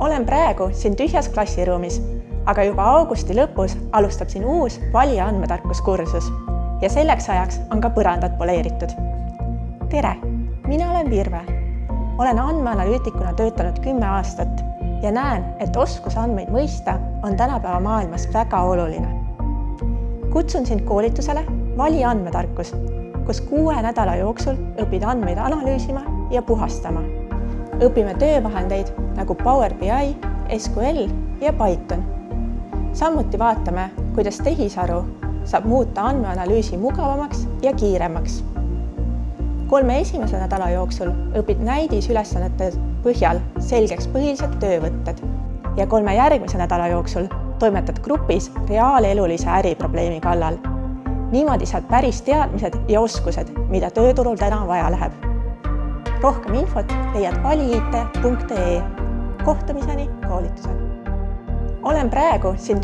Olen praegu siin tühjas klassiruumis, aga juba augusti lõpus alustab siin uus valija andmetarkuskursus ja selleks ajaks on ka põrandad poleeritud. Tere, mina olen Virve. Olen andmeanalüütikuna töötanud 10 aastat ja näen, et oskus andmeid mõista on tänapäeva maailmas väga oluline. Kutsun sind koolitusele Vali andmetarkus, kus 6 nädala jooksul õpid andmeid analüüsima ja puhastama. Õpime töövahendeid nagu Power BI, SQL ja Python. Samuti vaatame, kuidas tehisaru saab muuta andmeanalüüsi mugavamaks ja kiiremaks. 3 esimese nädala jooksul õpid näidisülesannete põhjal selgeks põhilised töövõtted ja 3 järgmise nädala jooksul toimetad grupis reaalelulise äriprobleemi kallal. Niimoodi saad päris teadmised ja oskused, mida tööturul täna vaja läheb. Rohkem infot leiad valiit.ee. Kohtumiseni koolitusel. Olen praegu siin